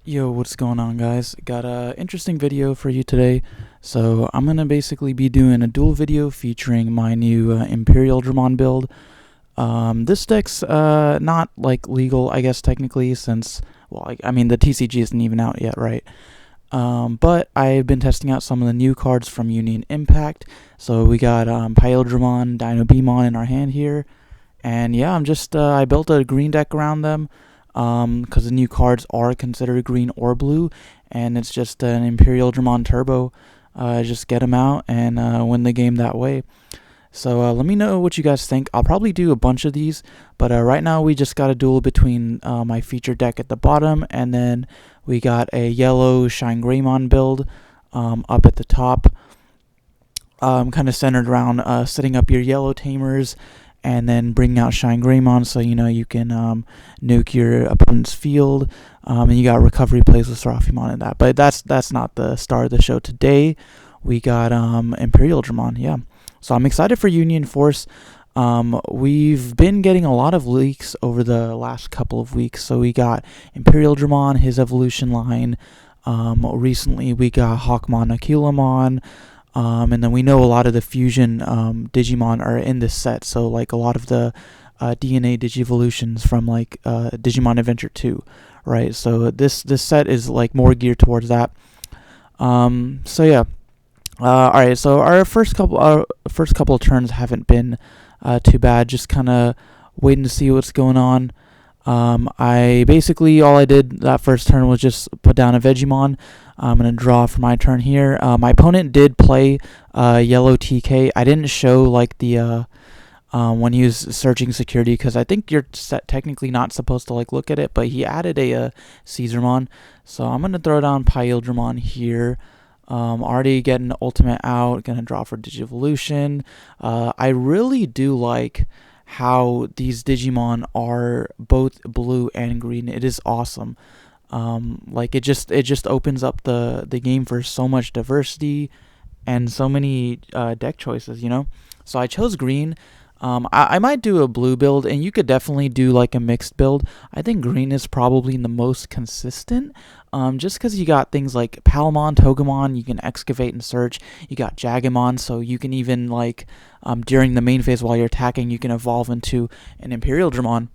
Yo, what's going on, guys? Got a interesting video for you today. So I'm gonna basically be doing a dual video featuring my new Imperialdramon build. This deck's not like legal, I guess technically, since I mean the TCG isn't even out yet, right? But I've been testing out some of the new cards from Union Impact. So we got Imperialdramon, Dinobemon in our hand here, and yeah, I built a green deck around them because the new cards are considered green or blue, and it's just an Imperialdramon Turbo. Just get them out and win the game that way. So let me know what you guys think. I'll probably do a bunch of these, but right now we just got a duel between my feature deck at the bottom, and then we got a yellow Shine Greymon build up at the top, kind of centered around setting up your yellow tamers and then bringing out Shine Greymon so you can nuke your opponent's field, and you got recovery plays with Seraphimon and that. But that's not the star of the show today. We got Imperialdramon, yeah. So I'm excited for Union Force. We've been getting a lot of leaks over the last couple of weeks. So we got Imperialdramon, his evolution line. Recently we got Hawkmon, Akilamon. And then we know a lot of the fusion Digimon are in this set. So like a lot of the DNA Digivolutions from like Digimon Adventure 2, right? So this set is like more geared towards that. So yeah. All right. So our first couple of turns haven't been too bad. Just kind of waiting to see what's going on. I basically all I did that first turn was just put down a Vegemon. I'm gonna draw for my turn here. My opponent did play yellow TK. I didn't show like the when he was searching security because I think you're technically not supposed to like look at it. But he added a Caesarmon, so I'm gonna throw down Imperialdramon here. Already getting ultimate out. Gonna draw for Digivolution. I really do like how these Digimon are both blue and green. It is awesome. Like it just opens up the game for so much diversity and so many deck choices, So I chose green. I might do a blue build, and you could definitely do like a mixed build. I think green is probably the most consistent, just because you got things like Palmon, Togemon, you can excavate and search. You got Jagamon, so you can even like during the main phase while you're attacking, you can evolve into an Imperialdramon.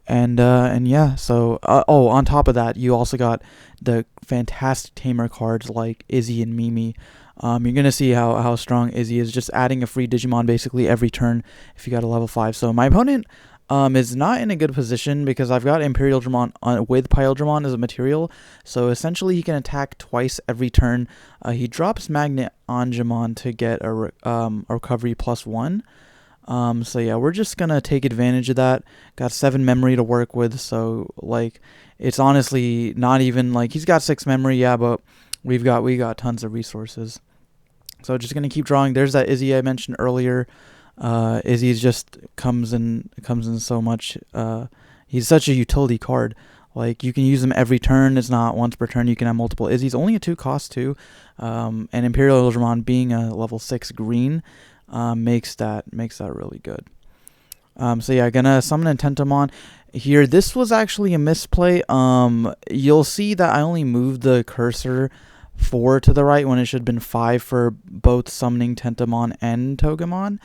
And yeah, so on top of that, you also got the fantastic tamer cards like Izzy and Mimi. You're gonna see how strong Izzy is, just adding a free Digimon basically every turn if you got a level 5. So my opponent is not in a good position because I've got Imperialdramon with Pyldramon as a material. So essentially he can attack twice every turn. He drops Magnet Angemon to get a recovery +1. So yeah, we're just gonna take advantage of that. Got 7 memory to work with, so like it's honestly not even like he's got 6 memory, yeah, but we got tons of resources. So just gonna keep drawing. There's that Izzy I mentioned earlier. Izzy just comes in so much. He's such a utility card. Like you can use him every turn. It's not once per turn. You can have multiple Izzy's. Only a 2 cost too. And Imperialdramon being a level 6 green makes that really good. So yeah, gonna summon a Tentomon here. This was actually a misplay. You'll see that I only moved the cursor 4 to the right when it should have been 5 for both summoning Tentomon and Togemon.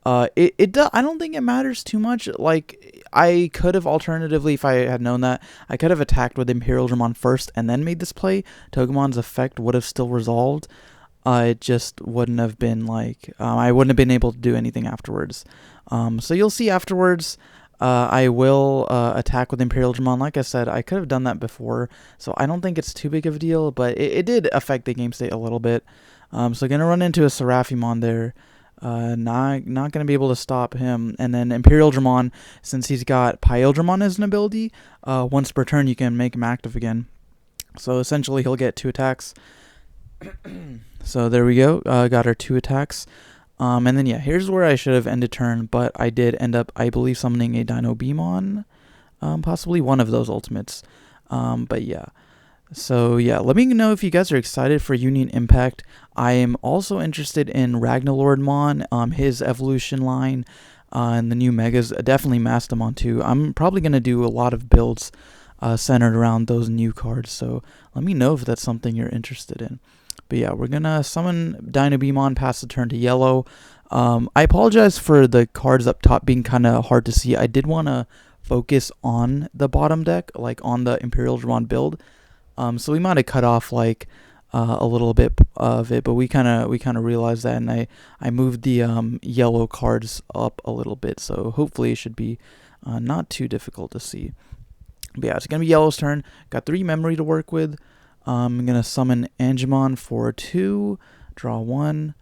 I don't think it matters too much. Like I could have alternatively, if I had known that, I could have attacked with Imperialdramon first and then made this play. Togemon's effect would have still resolved. It just wouldn't have been like I wouldn't have been able to do anything afterwards. So you'll see afterwards. I will attack with Imperialdramon. Like I said, I could have done that before, so I don't think it's too big of a deal, but it did affect the game state a little bit. So gonna run into a Seraphimon there. Not gonna be able to stop him. And then Imperialdramon, since he's got Pyldramon as an ability, once per turn you can make him active again. So essentially he'll get 2 attacks. So there we go. Got our 2 attacks. And then yeah, here's where I should have ended turn, but I did end up, I believe, summoning a Dinobemon, possibly one of those ultimates. But yeah. So yeah, let me know if you guys are excited for Union Impact. I am also interested in Ragnalordmon, his evolution line, and the new Megas. Definitely Mastamon too. I'm probably gonna do a lot of builds centered around those new cards. So let me know if that's something you're interested in. But yeah, we're gonna summon Dinobemon, pass the turn to yellow. I apologize for the cards up top being kind of hard to see. I did want to focus on the bottom deck, like on the Imperialdramon build. So we might have cut off like a little bit of it, but we kind of realized that, and I moved the yellow cards up a little bit, so hopefully it should be not too difficult to see. But yeah, it's gonna be yellow's turn. Got 3 memory to work with. I'm gonna summon Angemon for 2, draw 1.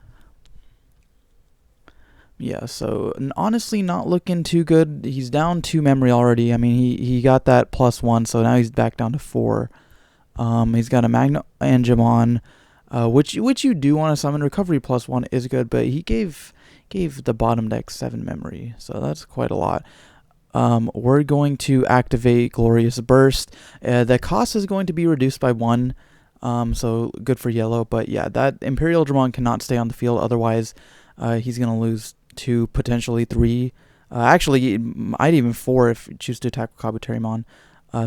Yeah, so honestly not looking too good. He's down 2 memory already. I mean, he got that +1, so now he's back down to 4. He's got a Magna Angemon, which you do want to summon. Recovery +1 is good, but he gave the bottom deck 7 memory, so that's quite a lot. We're going to activate Glorious Burst. The cost is going to be reduced by 1, so good for yellow. But yeah, that Imperialdramon cannot stay on the field, otherwise he's going to lose 2, potentially 3. Actually, I'd even 4 if you choose to attack Kabuterimon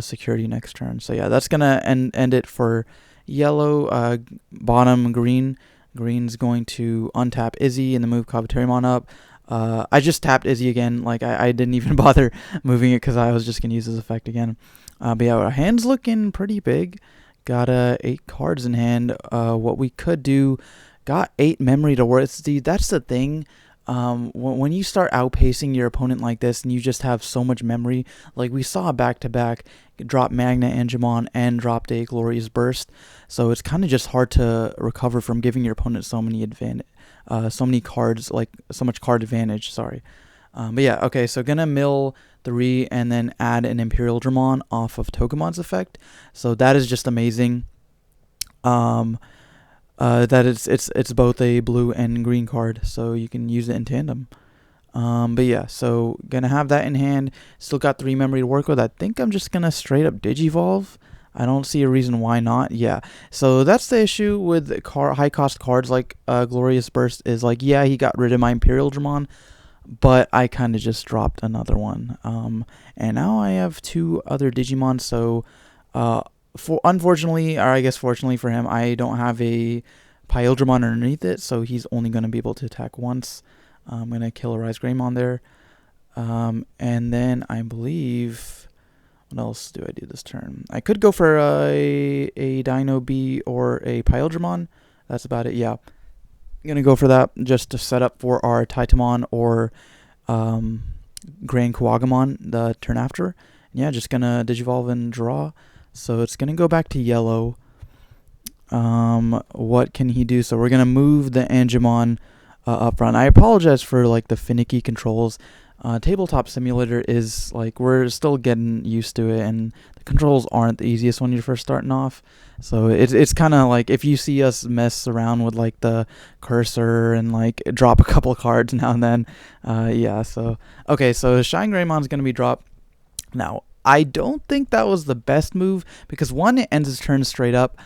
security next turn. So yeah, that's going to end it for yellow. Bottom green. Green's going to untap Izzy and then move Kabuterimon up. I just tapped Izzy again. Like, I didn't even bother moving it because I was just going to use his effect again. But yeah, our hand's looking pretty big. Got 8 cards in hand. What we could do, got 8 memory to work. See, that's the thing. When you start outpacing your opponent like this and you just have so much memory, like we saw back-to-back, drop Magna Angemon and dropped a Glorious Burst. So it's kind of just hard to recover from giving your opponent so many cards, like so much card advantage, sorry. But yeah, okay, so gonna mill 3 and then add an Imperialdramon off of Togemon's effect. So that is just amazing. That it's both a blue and green card, so you can use it in tandem. But yeah, so gonna have that in hand. Still got 3 memory to work with. I think I'm just gonna straight up Digivolve. I don't see a reason why not. Yeah, so that's the issue with high cost cards like Glorious Burst is like, yeah, he got rid of my Imperialdramon, but I kind of just dropped another one. And now I have 2 other Digimon, so unfortunately, or I guess fortunately for him, I don't have a Imperialdramon underneath it, so he's only going to be able to attack once. I'm going to kill a Rise Greymon there. And then I believe, what else do I do this turn? I could go for a Dino B or a Imperialdramon. That's about it, yeah. I'm going to go for that just to set up for our Titamon or Grand Kuwagamon the turn after. Yeah, just going to Digivolve and draw. So it's going to go back to yellow. What can he do? So we're going to move the Angemon up front. I apologize for like the finicky controls. Tabletop Simulator is like, we're still getting used to it, and the controls aren't the easiest when you're first starting off. So it's kind of like if you see us mess around with like the cursor and like drop a couple cards now and then. Yeah, so okay, so Shine Greymon's going to be dropped. Now, I don't think that was the best move because 1, it ends his turn straight up.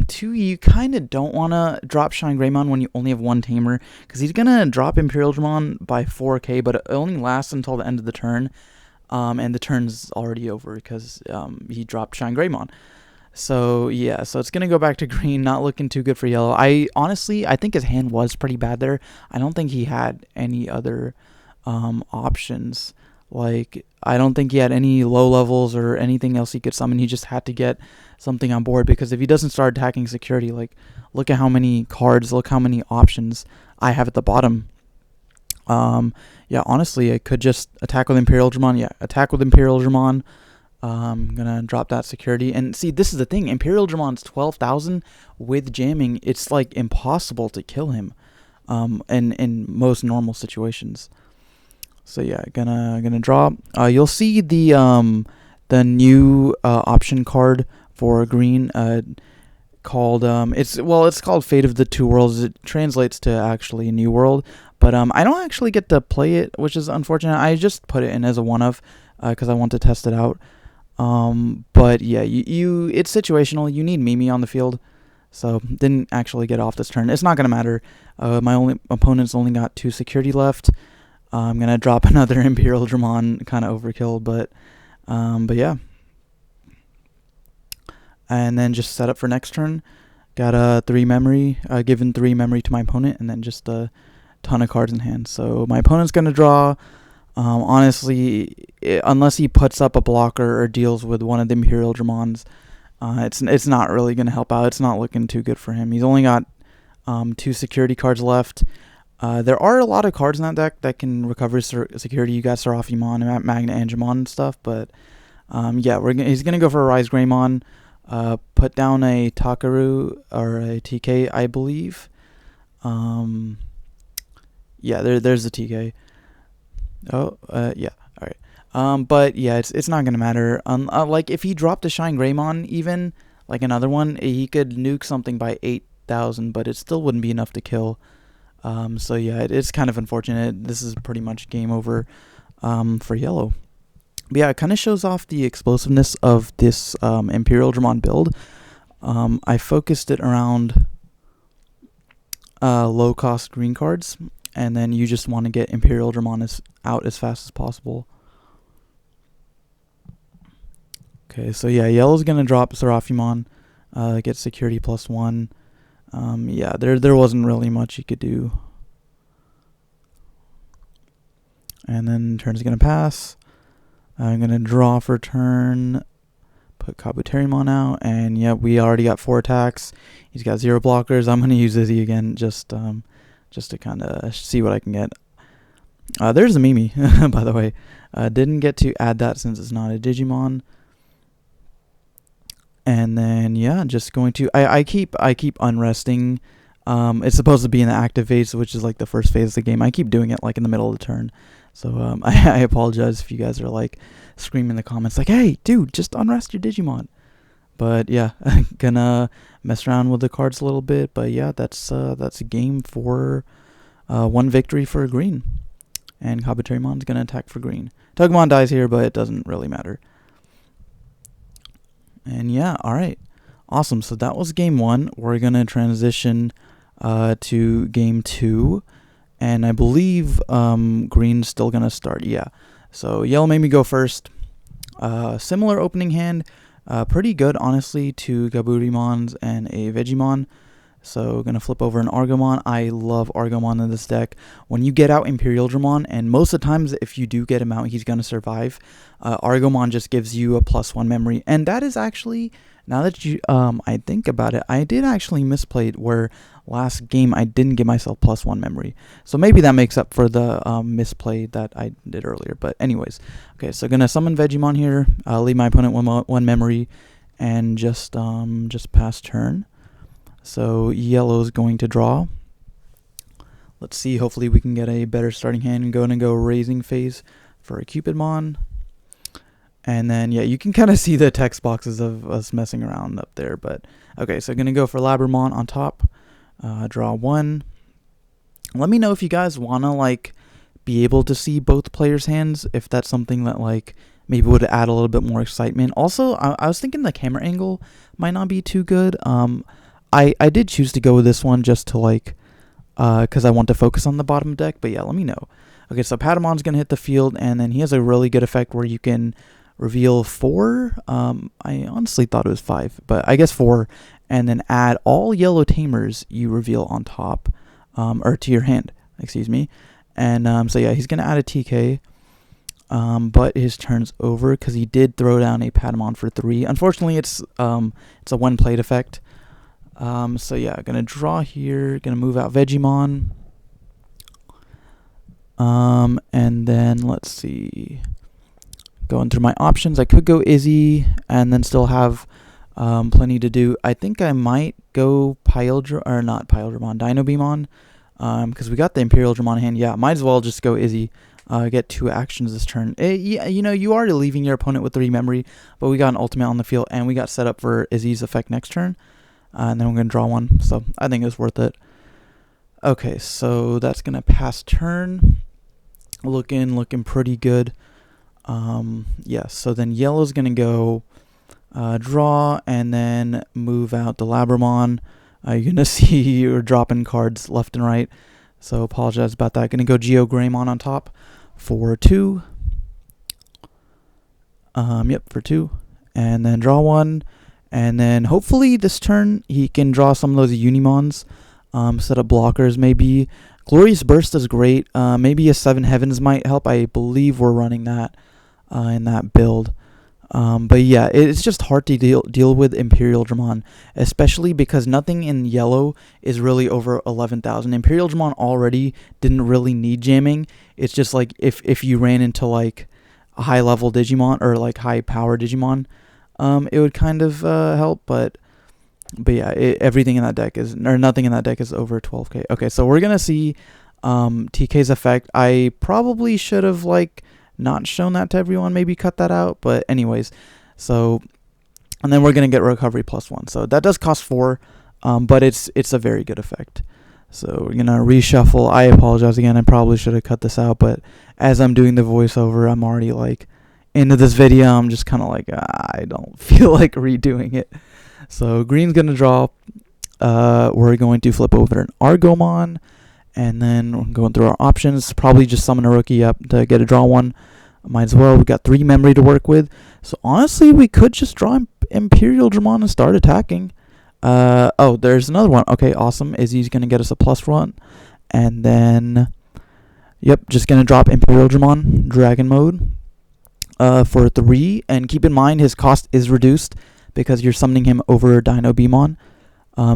2, you kind of don't want to drop Shine Greymon when you only have 1 tamer because he's going to drop Imperialdramon by 4k, but it only lasts until the end of the turn, and the turn's already over because he dropped Shine Greymon. So yeah, so it's going to go back to green, not looking too good for yellow. I think his hand was pretty bad there. I don't think he had any other options. Like, I don't think he had any low levels or anything else he could summon. He just had to get something on board because if he doesn't start attacking security, like, look at how many cards, look how many options I have at the bottom. Yeah, honestly, I could just attack with Imperialdramon. Yeah, attack with Imperialdramon. I'm gonna drop that security. And see, this is the thing. Imperialdramon's 12,000 with jamming. It's, like, impossible to kill him in most normal situations. So yeah, gonna draw. You'll see the new option card for green called it's called Fate of the Two Worlds. It translates to actually New World, but I don't actually get to play it, which is unfortunate. I just put it in as a one of because I want to test it out. But yeah, it's situational. You need Mimi on the field, so didn't actually get off this turn. It's not gonna matter. My opponent's only got 2 security left. I'm gonna drop another Imperialdramon, kind of overkill, but yeah. and then just set up for next turn. Got a 3 memory, given 3 memory to my opponent, and then just a ton of cards in hand. So my opponent's gonna draw. Honestly, unless he puts up a blocker or deals with one of the Imperialdramons, it's not really gonna help out. It's not looking too good for him. He's only got 2 security cards left. There are a lot of cards in that deck that can recover security. You got Seraphimon and Magna Angemon and stuff, but yeah, he's gonna go for a Rise Greymon. Put down a Takaru or a TK, I believe. Yeah, there's the TK. Oh, yeah, all right. But yeah, it's not gonna matter. Like if he dropped a Shine Greymon, even like another one, he could nuke something by 8,000, but it still wouldn't be enough to kill. So yeah, it's kind of unfortunate. This is pretty much game over for yellow. But yeah, it kind of shows off the explosiveness of this Imperialdramon build. I focused it around low-cost green cards, and then you just want to get Imperialdramon out as fast as possible. Okay, so yeah, yellow's going to drop Seraphimon, get security +1. Yeah, there wasn't really much you could do. And then turn's going to pass. I'm going to draw for turn, put Kabuterimon out, and yeah, we already got 4 attacks. He's got 0 blockers. I'm going to use Izzy again just to kind of see what I can get. There's a Mimi, by the way. Didn't get to add that since it's not a Digimon. And then yeah, just going to I keep unresting. It's supposed to be in the active phase, which is like the first phase of the game. I keep doing it like in the middle of the turn. So I apologize if you guys are like screaming in the comments like, "Hey, dude, just unrest your Digimon." But yeah, I'm gonna mess around with the cards a little bit. But yeah, that's a game for 1 victory for green. And Kabuterimon's gonna attack for green. Tugmon dies here, but it doesn't really matter. And yeah, alright. Awesome. So that was game 1. We're gonna transition to game 2. And I believe green's still gonna start. Yeah. So yellow made me go first. Similar opening hand. Pretty good, honestly, to Gaburimon's and a Vegemon. So gonna flip over an Argomon. I love Argomon in this deck. When you get out Imperialdramon, and most of the times if you do get him out, he's gonna survive. Argomon just gives you a +1 memory, and that is actually, now that you I think about it, I did actually misplay it where last game I didn't give myself +1 memory. So maybe that makes up for the misplay that I did earlier. But anyways, okay, so gonna summon Vegemon here. Leave my opponent one memory, and just pass turn. So yellow's going to draw. Let's see, hopefully we can get a better starting hand. I'm going to go raising phase for a Cupidmon. And then, yeah, you can kind of see the text boxes of us messing around up there. But, okay, so going to go for Labramon on top. Draw 1. Let me know if you guys want to, like, be able to see both players' hands. If that's something that, like, maybe would add a little bit more excitement. Also, I was thinking the camera angle might not be too good. I did choose to go with this one just to like, because I want to focus on the bottom deck, but yeah, let me know. Okay, so Patamon's going to hit the field, and then he has a really good effect where you can reveal 4. I honestly thought it was 5, but I guess 4, and then add all yellow tamers you reveal on top, or to your hand, excuse me. And so yeah, he's going to add a TK, but his turn's over because he did throw down a Patamon for 3. Unfortunately, it's a one-plate effect. So yeah, gonna draw here, gonna move out Vegemon. And then let's see. Going through my options, I could go Izzy and then still have plenty to do. I think I might go Dinobeamon, because we got the Imperialdramon hand. Yeah, might as well just go Izzy. Get 2 actions this turn. Yeah, you know, you are leaving your opponent with 3 memory, but we got an ultimate on the field, and we got set up for Izzy's effect next turn. And then I'm going to draw 1, so I think it's worth it. Okay, so that's going to pass turn. Looking pretty good. Yeah, so then yellow's going to go draw, and then move out the Labramon. You're going to see you're dropping cards left and right, so apologize about that. Going to go Geo Greymon on top for 2. Yep, for 2. And then draw 1. And then hopefully this turn he can draw some of those Unimons, set up blockers maybe. Glorious Burst is great. Maybe a 7 Heavens might help. I believe we're running that in that build. But yeah, it's just hard to deal with Imperialdramon, especially because nothing in yellow is really over 11,000. Imperialdramon already didn't really need jamming. It's just like if you ran into like a high level Digimon or like high power Digimon, it would kind of help. But yeah, everything in that deck is, or nothing in that deck is over 12k. Okay, so we're gonna see TK's effect. I probably should have like not shown that to everyone, maybe cut that out, but anyways, so, and then we're gonna get recovery +1, so that does cost 4, but it's a very good effect. So we're gonna reshuffle. I apologize again, I probably should have cut this out, but as I'm doing the voiceover, I'm already like into this video. I'm just kind of like, I don't feel like redoing it. So green's gonna draw. We're going to flip over an Argomon, and then we're going through our options. Probably just summon a rookie up to get a draw one. Might as well. We got 3 memory to work with. So honestly, we could just draw Imperialdramon and start attacking. Oh, there's another one. Okay, awesome. Izzy's gonna get us a +1, and then, yep, just gonna drop Imperialdramon Dragon Mode for 3. And keep in mind his cost is reduced because you're summoning him over Dino Beamon.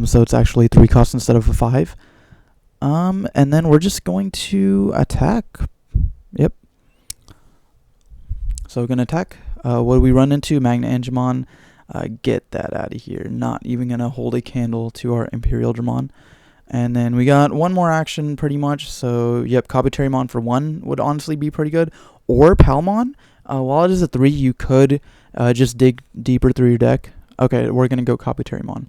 So it's actually 3 costs instead of a 5. And then we're just going to attack. Yep. So we're going to attack. What do we run into? Magna Angemon. Get that out of here. Not even going to hold a candle to our Imperialdramon. And then we got one more action pretty much. So, yep, Kabuterimon for 1 would honestly be pretty good. Or Palmon. While it is a 3, you could just dig deeper through your deck. Okay, we're going to go Kabuterimon.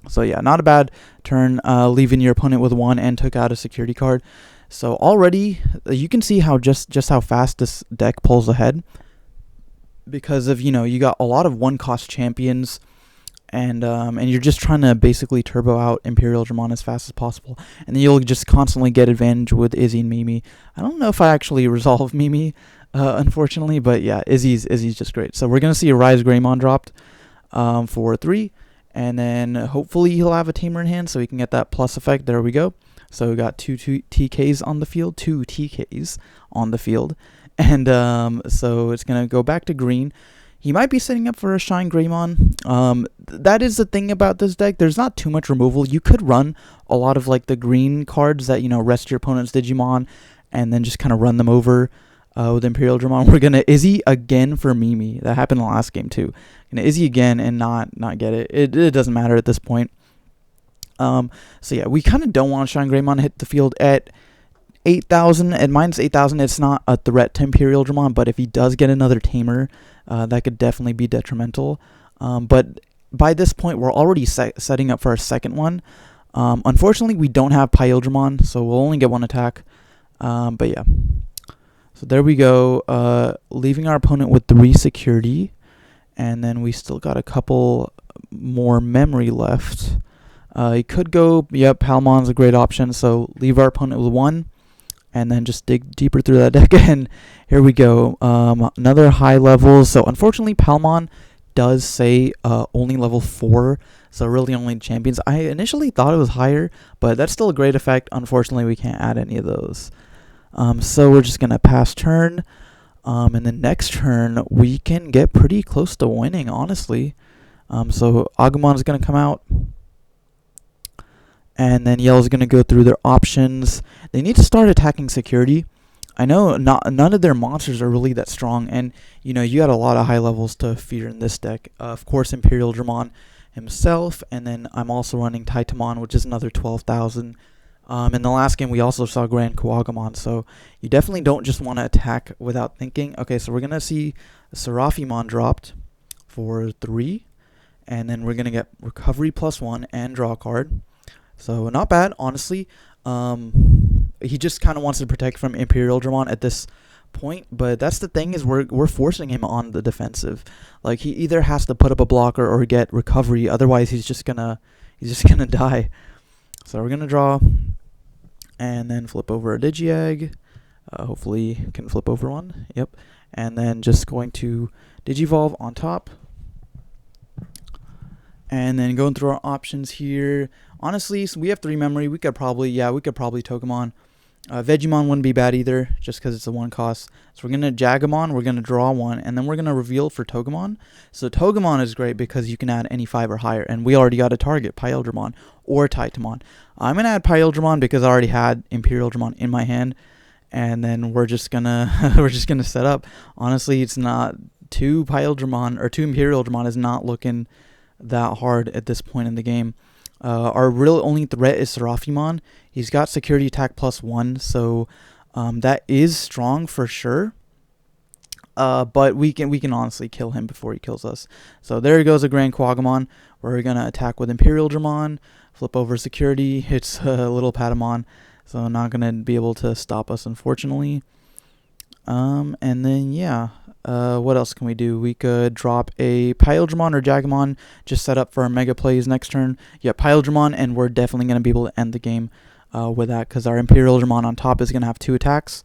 So yeah, not a bad turn, leaving your opponent with 1 and took out a security card. So already you can see how just how fast this deck pulls ahead, because of, you know, you got a lot of 1-cost champions, and you're just trying to basically turbo out Imperialdramon as fast as possible, and then you'll just constantly get advantage with Izzy and Mimi. I don't know if I actually resolve Mimi, unfortunately, but yeah, Izzy's just great. So we're gonna see a Rise Greymon dropped for 3. And then hopefully he'll have a tamer in hand so he can get that plus effect. There we go. So we got 2 TKs on the field. 2 TKs on the field. And so it's going to go back to green. He might be setting up for a Shine Greymon. That is the thing about this deck. There's not too much removal. You could run a lot of like the green cards that, you know, rest your opponent's Digimon and then just kind of run them over. With Imperialdramon, we're gonna Izzy again for Mimi. That happened in the last game too. Gonna Izzy again and not get it. It doesn't matter at this point. So yeah, we kind of don't want Shine Greymon hit the field at 8,000. At -8,000, it's not a threat to Imperialdramon, but if he does get another tamer, that could definitely be detrimental. But by this point, we're already setting up for our second one. Unfortunately, we don't have Pyildramon, so we'll only get 1 attack. But yeah. So there we go, leaving our opponent with 3 security, and then we still got a couple more memory left. He could go, yep, Palmon's a great option, so leave our opponent with 1, and then just dig deeper through that deck, and here we go, another high level. So unfortunately, Palmon does say only level 4, so really only champions. I initially thought it was higher, but that's still a great effect. Unfortunately, we can't add any of those. So we're just going to pass turn, and the next turn we can get pretty close to winning, honestly. So Agumon is going to come out, and then Yellow's going to go through their options. They need to start attacking security. I know none of their monsters are really that strong, and you know, you got a lot of high levels to fear in this deck. Of course, Imperialdramon himself, and then I'm also running Taitamon, which is another 12,000. In the last game, we also saw Grand Kuwagamon, so you definitely don't just want to attack without thinking. Okay, so we're going to see Seraphimon dropped for 3, and then we're going to get recovery +1 and draw a card. So not bad, honestly. He just kind of wants to protect from Imperialdramon at this point, but that's the thing, is we're forcing him on the defensive. Like, he either has to put up a blocker or get recovery, otherwise he's just gonna die. So we're gonna draw, and then flip over a Digiegg. Hopefully can flip over one. Yep. And then just going to Digivolve on top. And then going through our options here, honestly, so we have 3 memory. We could probably Togemon. Vegemon wouldn't be bad either, just because it's a 1 cost. So we're going to Jagamon, we're going to draw 1, and then we're going to reveal for Togemon. So Togemon is great because you can add any 5 or higher, and we already got a target, Imperialdramon or Titamon. I'm going to add Imperialdramon because I already had Imperialdramon in my hand, and then we're just going to set up. Honestly, it's not 2 Imperialdramon or 2 Imperialdramon is not looking that hard at this point in the game. Our real only threat is Seraphimon. He's got security attack +1, so that is strong for sure. But we can honestly kill him before he kills us. So there goes a Grand Quagamon. We're gonna attack with Imperialdramon, flip over security, hits a little Patamon, so not gonna be able to stop us, unfortunately. And then yeah. What else can we do? We could drop a Imperialdramon or Jagamon, just set up for our Mega Plays next turn. Yeah, Imperialdramon, and we're definitely going to be able to end the game with that, because our Imperialdramon on top is going to have 2 attacks.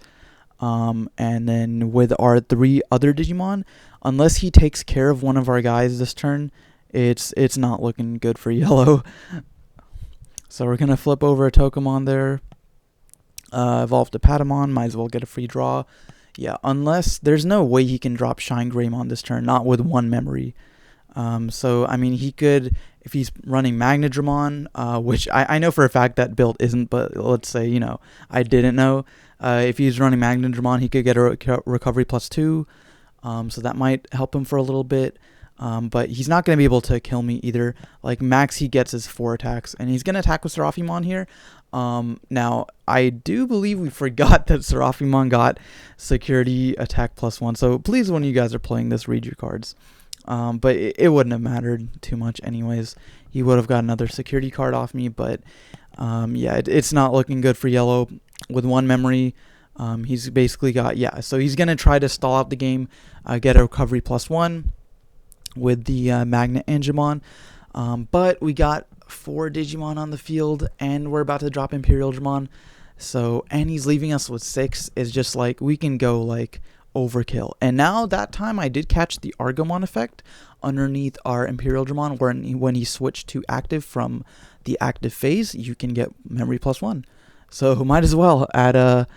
And then with our 3 other Digimon, unless he takes care of one of our guys this turn, it's not looking good for yellow. So we're going to flip over a Togemon there. Evolve to Patamon, might as well get a free draw. Yeah, unless there's no way he can drop Shine Greymon this turn, not with 1 memory. So, I mean, he could, if he's running Magnadramon, which I know for a fact that build isn't, but let's say, you know, I didn't know. If he's running Magnadramon, he could get a recovery +2, so that might help him for a little bit. But he's not going to be able to kill me either. Like, max he gets is 4 attacks, and he's going to attack with Seraphimon here. Now, I do believe we forgot that Seraphimon got security attack +1, so please, when you guys are playing this, read your cards. But it wouldn't have mattered too much anyways. He would have got another security card off me, but yeah, it's not looking good for yellow. With 1 memory, he's basically got, yeah, so he's going to try to stall out the game, get a recovery +1 with the Magnet Angemon. But we got 4 Digimon on the field, and we're about to drop Imperialdramon. So, and he's leaving us with 6. It's just like, we can go like overkill. And now that time I did catch the Argomon effect underneath our Imperialdramon, where when he switched to active from the active phase, you can get memory +1. So might as well add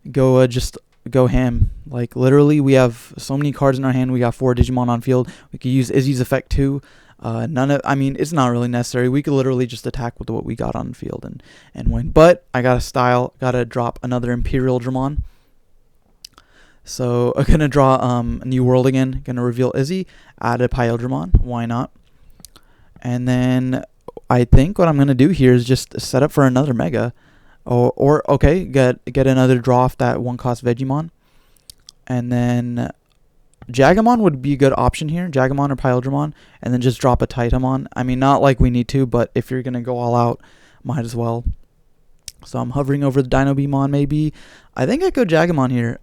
just go ham. Like, literally, we have so many cards in our hand. We got 4 Digimon on field. We could use Izzy's effect too. I mean, it's not really necessary. We could literally just attack with what we got on the field and win. But I gotta drop another Imperialdramon. So I'm gonna draw a New World again. Gonna reveal Izzy, add a Imperialdramon. Why not? And then I think what I'm gonna do here is just set up for another Mega, or okay, get another draw off that 1 cost Vegemon, and then Jagamon would be a good option here. Jagamon or Imperialdramon, and then just drop a Titamon. I mean, not like we need to, but if you're gonna go all out, might as well. So I'm hovering over the Dino Beamon. Maybe I think I go Jagamon here.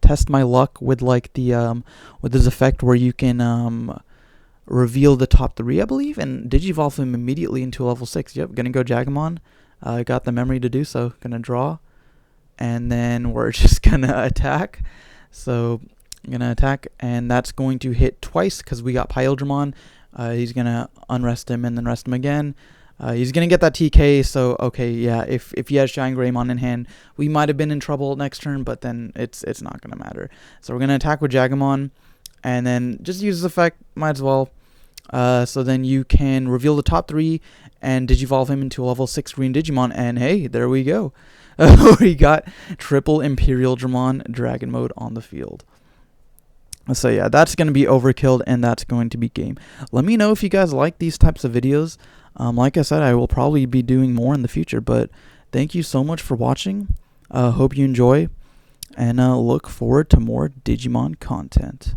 Test my luck with like the with this effect where you can reveal the top 3, I believe, and Digivolve him immediately into level 6. Yep, gonna go Jagamon. Got the memory to do so. Gonna draw, and then we're just gonna attack. So I'm gonna attack, and that's going to hit twice because we got Imperialdramon. He's gonna unrest him and then rest him again. He's gonna get that TK. So okay, yeah. If he has Shine Greymon in hand, we might have been in trouble next turn, but then it's not gonna matter. So we're gonna attack with Jagamon, and then just use this effect. Might as well. So then you can reveal the top 3 and Digivolve him into a level 6 green Digimon, and hey, there we go. We got triple Imperialdramon Dragon Mode on the field. So yeah, that's going to be overkilled, and that's going to be game. Let me know if you guys like these types of videos. Like I said, I will probably be doing more in the future, but thank you so much for watching. Hope you enjoy, and look forward to more Digimon content.